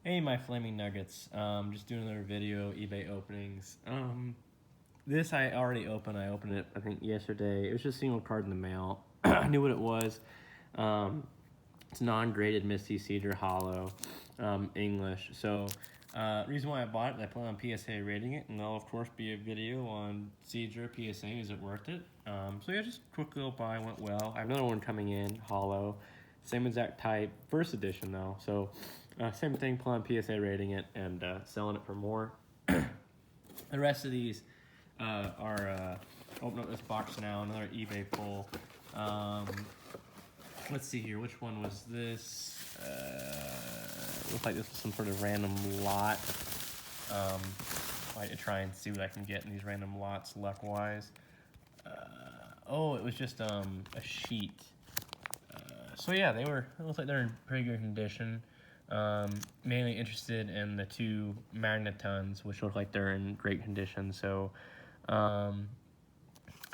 Hey, my flaming nuggets. Just doing another video, eBay openings. This I already opened. I opened it, I think, yesterday. It was just a single card in the mail. I knew what it was. Um, it's non-graded Misty Cedar Hollow, English. So, reason why I bought it, I plan on PSA rating it, and there'll of course be a video on Cedar PSA. Is it worth it? So yeah, just quick little buy, went well. I have another one coming in, Hollow, same exact type, first edition though. So, same thing, plan on PSA rating it and selling it for more. The rest of these are open up this box now. Another eBay pull. Let's see here. Which one was this? Looks like this was some sort of random lot. I like to try and see what I can get in these random lots, luck-wise. Oh, it was just a sheet. So yeah, they were. It looks like they're in pretty good condition. Mainly interested in the two magnetons, which look like they're in great condition. So, I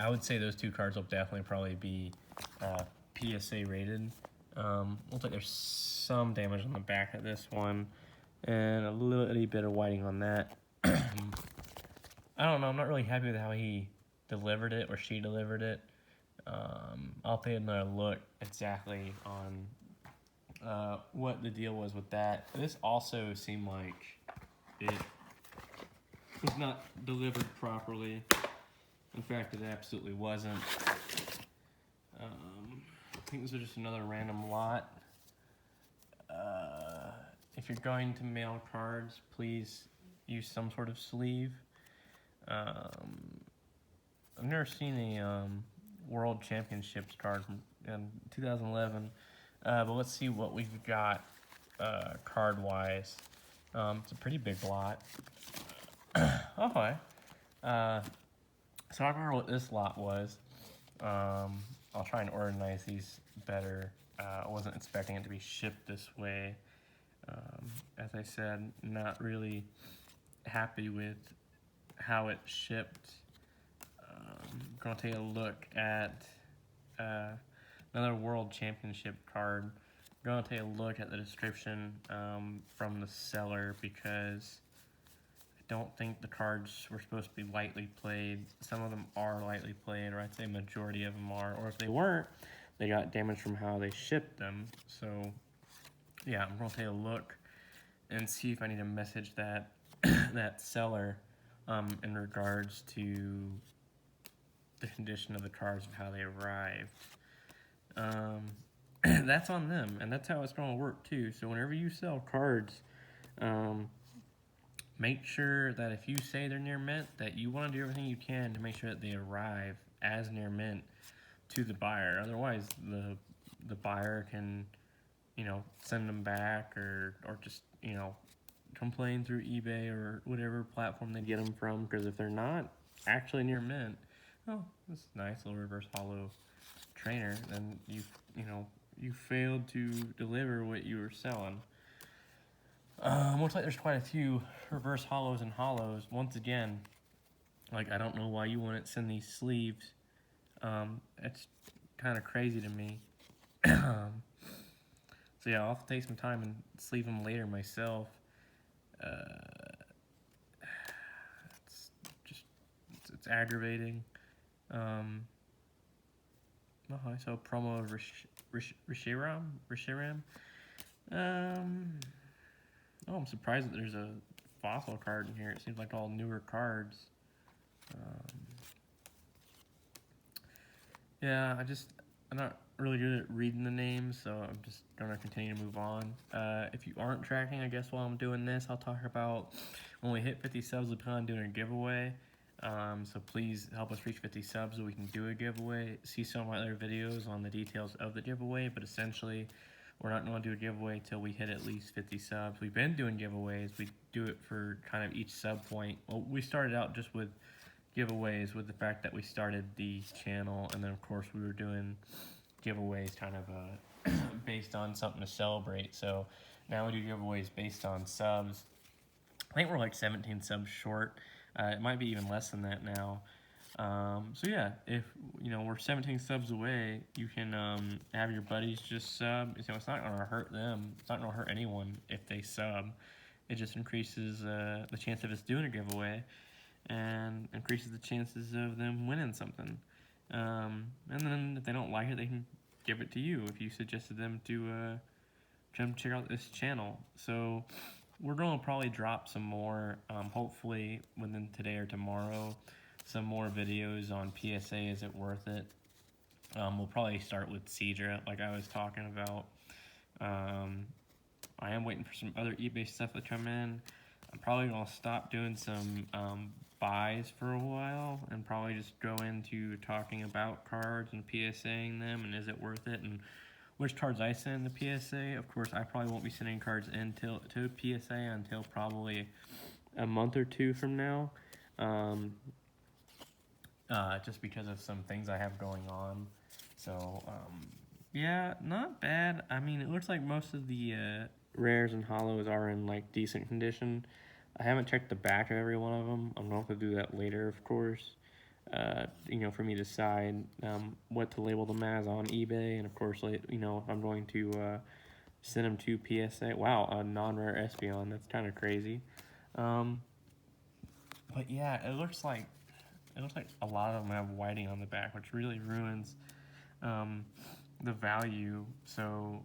would say those two cards will definitely probably be PSA rated. Looks like there's some damage on the back of this one, and a little bit of whiting on that. I don't know. I'm not really happy with how he delivered it or she delivered it. I'll take another look exactly on what the deal was with that. This also seemed like it was not delivered properly. In fact, it absolutely wasn't. I think this is just another random lot. If you're going to mail cards, please use some sort of sleeve. I've never seen a World Championships card from 2011, but let's see what we've got card-wise. It's a pretty big lot. Okay. So I don't remember what this lot was. I'll try and organize these better. I wasn't expecting it to be shipped this way. As I said, not really happy with how it shipped. I'm going to take a look at another World Championship card. I'm going to take a look at the description from the seller because I don't think the cards were supposed to be lightly played. Some of them are lightly played, or I'd say majority of them are. Or if they weren't, they got damaged from how they shipped them. So, yeah, I'm going to take a look and see if I need to message that that seller in regards to the condition of the cards and how they arrived. That's on them, and that's how it's going to work too. So whenever you sell cards, make sure that if you say they're near mint, that you want to do everything you can to make sure that they arrive as near mint to the buyer. Otherwise, the buyer can, send them back or just, complain through eBay or whatever platform they get them from. Because if they're not actually near mint, oh, this is nice little reverse hollow trainer, then you failed to deliver what you were selling. Looks like there's quite a few reverse hollows and hollows. Once again, like, I don't know why you wouldn't send these sleeves. It's kind of crazy to me. So yeah, I'll have to take some time and sleeve them later myself. It's aggravating. So promo of Rishiram. I'm surprised that there's a fossil card in here. It seems like all newer cards. Yeah, I'm not really good at reading the names, so I'm just going to continue to move on. If you aren't tracking, I guess while I'm doing this, I'll talk about when we hit 50 subs, we plan on doing a giveaway. So please help us reach 50 subs so we can do a giveaway. See some of my other videos on the details of the giveaway, but essentially, we're not going to do a giveaway till we hit at least 50 subs. We've been doing giveaways. We do it for kind of each sub point. Well, we started out just with giveaways with the fact that we started the channel, and then of course we were doing giveaways kind of based on something to celebrate. So now we do giveaways based on subs. I think we're like 17 subs short. It might be even less than that now. So yeah, if you know we're 17 subs away, you can have your buddies just sub. You know, it's not gonna hurt them. It's not gonna hurt anyone if they sub. It just increases the chance of us doing a giveaway, and increases the chances of them winning something. And then if they don't like it, they can give it to you if you suggested them to come check out this channel. So we're going to probably drop some more, hopefully within today or tomorrow, some more videos on PSA. Is it worth it? We'll probably start with Cedra, like I was talking about. I am waiting for some other eBay stuff to come in. I'm probably going to stop doing some buys for a while and probably just go into talking about cards and PSAing them and is it worth it and which cards I send the PSA. Of course, I probably won't be sending cards to PSA until probably a month or two from now, just because of some things I have going on. So, yeah, not bad. I mean, it looks like most of the rares and hollows are in like decent condition. I haven't checked the back of every one of them. I'm going to have to do that later, of course. You know, for me to decide what to label them as on eBay, and of course, you know, I'm going to send them to PSA. Wow, a non-rare Espeon. That's kind of crazy. But yeah, it looks like a lot of them have whiting on the back, which really ruins the value. So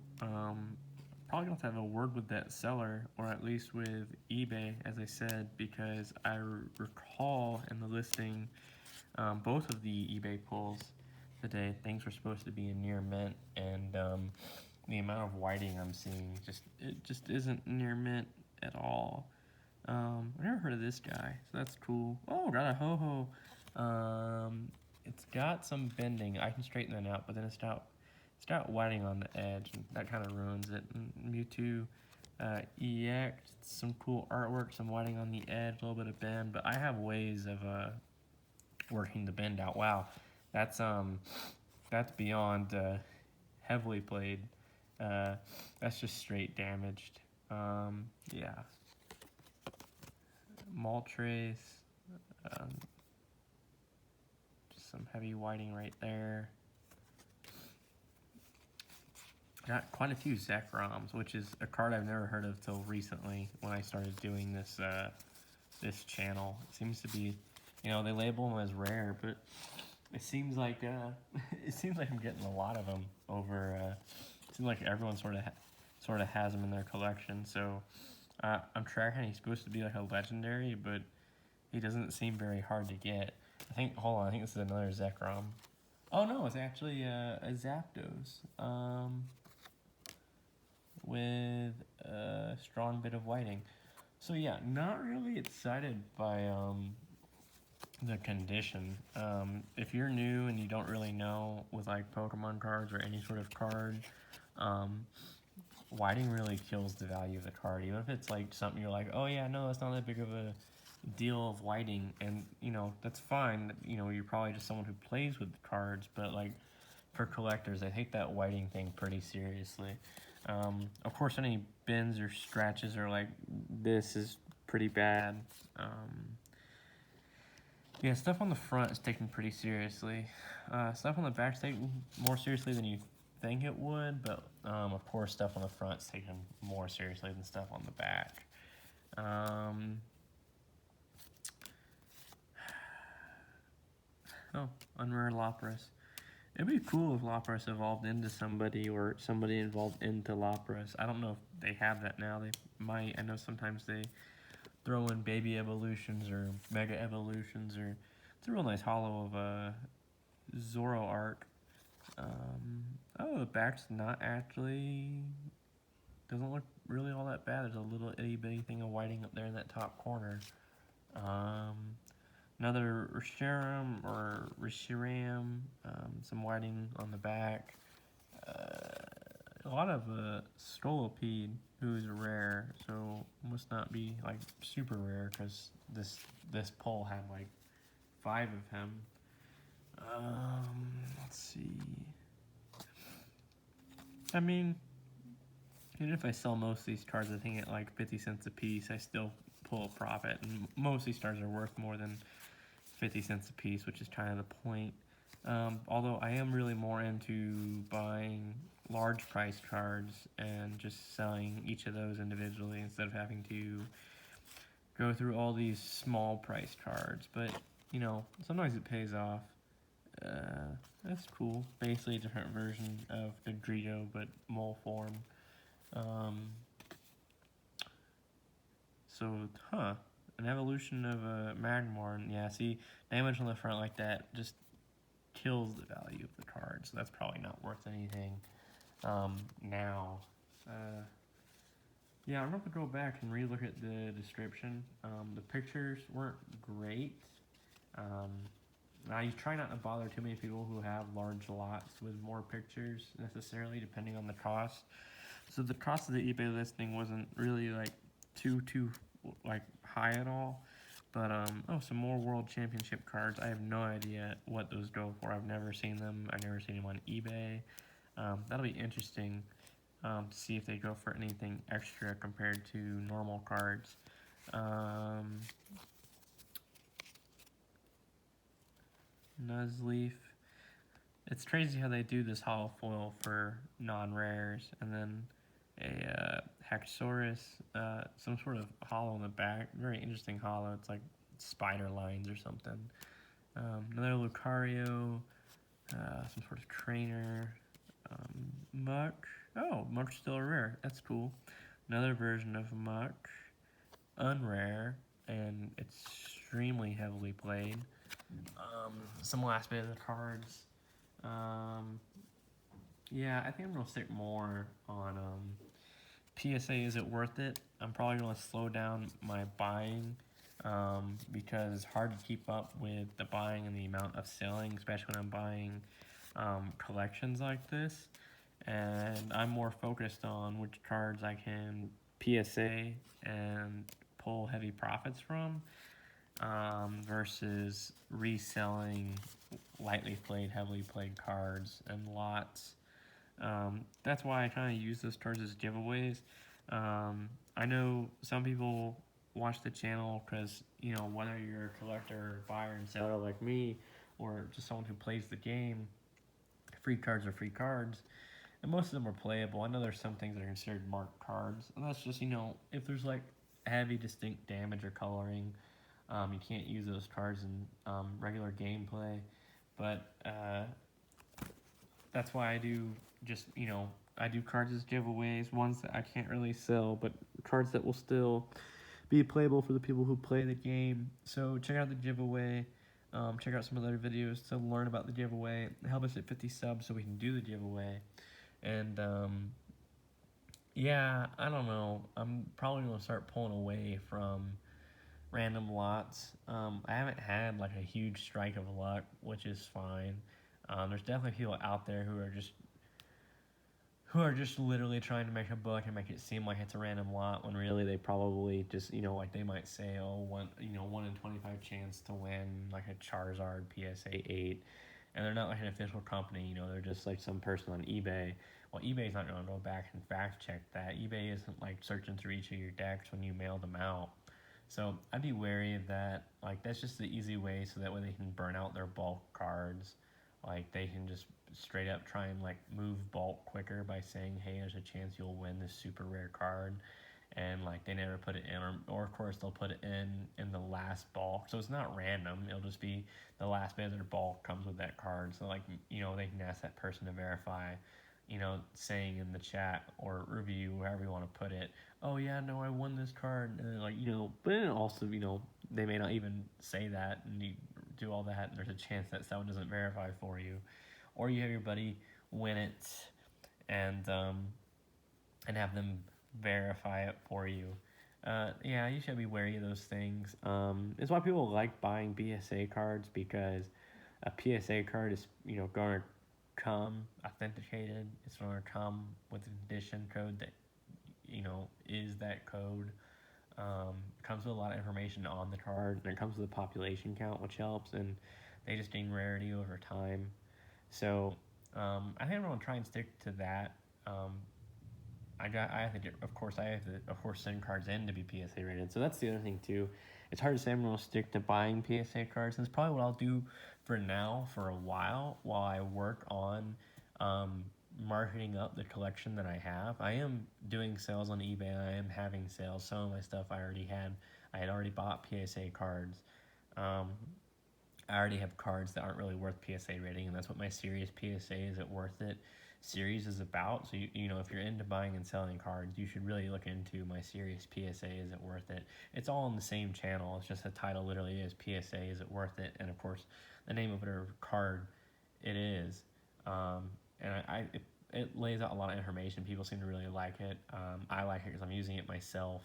probably going to have a word with that seller, or at least with eBay, as I said, because I recall in the listing both of the eBay pulls today, things were supposed to be in near mint, and the amount of whiting I'm seeing just isn't near mint at all. I've never heard of this guy, so that's cool. Oh, got a ho-ho. It's got some bending. I can straighten that out, but then it's got whiting on the edge, and that kind of ruins it. And Mewtwo EX, some cool artwork, some whiting on the edge, a little bit of bend, but I have ways of working the bend out. Wow, that's beyond heavily played. That's just straight damaged. Yeah. Moltres, just some heavy whiting right there. Got quite a few Zekroms, which is a card I've never heard of till recently when I started doing this this channel. It seems to be, you know, they label them as rare, but it seems like I'm getting a lot of them over. It seems like everyone sort of has them in their collection. So I'm tracking. He's supposed to be like a legendary, but he doesn't seem very hard to get. I think. Hold on. I think this is another Zekrom. Oh no, it's actually a Zapdos. With a strong bit of whiting. So yeah, not really excited by the condition. If you're new and you don't really know with like Pokemon cards or any sort of card, whiting really kills the value of the card. Even if it's like something you're like, oh yeah, no, that's not that big of a deal of whiting, and you know that's fine. You know, you're probably just someone who plays with the cards, but like for collectors, they take that whiting thing pretty seriously. Of course, any bends or scratches are like, this is pretty bad. Yeah, stuff on the front is taken pretty seriously. Stuff on the back is taken more seriously than you think it would, but of course, stuff on the front is taken more seriously than stuff on the back. Oh, unrare Lapras. It'd be cool if Lapras evolved into somebody or somebody evolved into Lapras. I don't know if they have that now. They might. I know sometimes they throw in baby evolutions or mega evolutions, or it's a real nice hollow of Zoroark. Oh, the back's not actually, doesn't look really all that bad. There's a little itty bitty thing of whiting up there in that top corner. Another Reshiram or Reshiram, some whiting on the back. A lot of Scolipede, who's rare, so must not be like super rare because this pull had like 5 of him. Let's see. I mean, even if I sell most of these cards, I think at like 50 cents a piece, I still pull a profit, and most of these cards are worth more than 50 cents a piece, which is kind of the point. Although I am really more into buying large price cards and just selling each of those individually instead of having to go through all these small price cards. But, you know, sometimes it pays off. That's cool. Basically a different version of the Greedo, but mole form. So, an evolution of a Magmar. Yeah, see, damage on the front like that just kills the value of the card, so that's probably not worth anything now. Yeah, I'm going to go back and relook at the description. The pictures weren't great. I try not to bother too many people who have large lots with more pictures necessarily, depending on the cost. So the cost of the eBay listing wasn't really like too like high at all. But some more World Championship cards. I have no idea what those go for. I've never seen them. I've never seen them on eBay. That'll be interesting to see if they go for anything extra compared to normal cards. Nuzleaf. It's crazy how they do this hollow foil for non-rares, and then a Haxorus, some sort of hollow in the back. Very interesting hollow. It's like spider lines or something. Another Lucario, some sort of trainer. Muck. Oh, Muck's still a rare. That's cool. Another version of Muck, unrare, and extremely heavily played. Some last bit of the cards. Yeah, I think I'm gonna stick more on PSA. Is it worth it? I'm probably gonna slow down my buying because it's hard to keep up with the buying and the amount of selling, especially when I'm buying collections like this. And I'm more focused on which cards I can PSA and pull heavy profits from versus reselling lightly played, heavily played cards and lots. That's why I kind of use those cards as giveaways. I know some people watch the channel because, you know, whether you're a collector, buyer, and seller like me, or just someone who plays the game, free cards are free cards. And most of them are playable. I know there's some things that are considered marked cards. And that's just, you know, if there's like heavy distinct damage or coloring, you can't use those cards in regular gameplay. But that's why I do just, you know, I do cards as giveaways, ones that I can't really sell, but cards that will still be playable for the people who play the game. So check out the giveaway. Check out some other videos to learn about the giveaway. Help us at 50 subs so we can do the giveaway. And yeah, I don't know. I'm probably going to start pulling away from random lots. I haven't had like a huge strike of luck, which is fine. There's definitely people out there who are just literally trying to make a book and make it seem like it's a random lot when really they probably just, you know, like they might say, oh, 1 in 25 chance to win like a Charizard PSA 8, and they're not like an official company, you know, they're just like some person on eBay. Well, eBay's not going to go back and fact check that. eBay isn't like searching through each of your decks when you mail them out. So I'd be wary of that. Like, that's just the easy way so that way they can burn out their bulk cards. Like, they can just straight up try and like move bulk quicker by saying, hey, there's a chance you'll win this super rare card. And like they never put it in, or of course they'll put it in the last bulk, so it's not random. It'll just be the last bit of their bulk comes with that card. So like, you know, they can ask that person to verify, you know, saying in the chat or review, wherever you want to put it, oh yeah, no, I won this card, and like, you know, but then also, you know, they may not even say that, and you do all that, and there's a chance that someone doesn't verify for you, or you have your buddy win it, and have them verify it for you. Yeah, you should be wary of those things. It's why people like buying BSA cards, because a PSA card is, you know, going to come authenticated. It's going to come with a condition code that, you know, is that code. It comes with a lot of information on the card, and it comes with a population count, which helps, and they just gain rarity over time. So I think I'm going to try and stick to that. I have to get, of course, I have to, of course, send cards in to be PSA rated. So that's the other thing too. It's hard to say I'm going to stick to buying PSA cards. And it's probably what I'll do for now for a while I work on um, marketing up the collection that I have. I am doing sales on eBay. I am having sales. Some of my stuff I had already bought PSA cards. Um, I already have cards that aren't really worth PSA rating, and that's what my serious PSA is it worth it series is about. So you know, if you're into buying and selling cards, you should really look into my serious PSA is it worth it. It's all on the same channel. It's just the title literally is PSA is it worth it, and of course the name of whatever card it is. And it lays out a lot of information. People seem to really like it. I like it because I'm using it myself.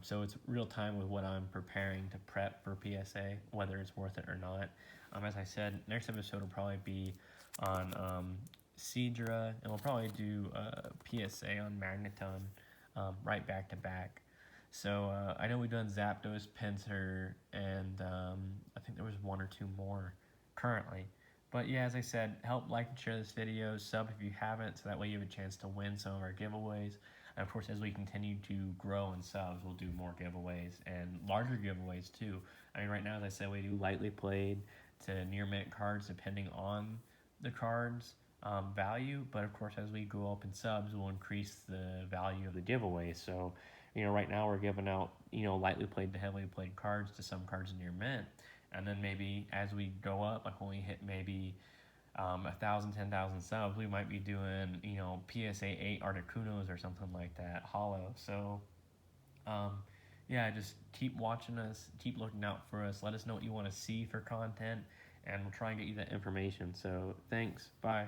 So it's real time with what I'm preparing to prep for PSA, whether it's worth it or not. As I said, next episode will probably be on Seadra, and we'll probably do PSA on Magneton right back to back. So I know we've done Zapdos, Pinsir, and I think there was one or two more currently. But yeah, as I said, help like and share this video, sub if you haven't, so that way you have a chance to win some of our giveaways. And of course, as we continue to grow in subs, we'll do more giveaways and larger giveaways too. I mean, right now, as I said, we do lightly played to near mint cards depending on the cards value. But of course, as we go up in subs, we'll increase the value of the giveaway. So, you know, right now we're giving out, you know, lightly played to heavily played cards to some cards near mint. And then maybe as we go up, like when we hit maybe 1,000, 10,000 subs, we might be doing, you know, PSA 8 Articunos or something like that, hollow. So, yeah, just keep watching us, keep looking out for us. Let us know what you want to see for content, and we'll try and get you that information. So, thanks. Bye.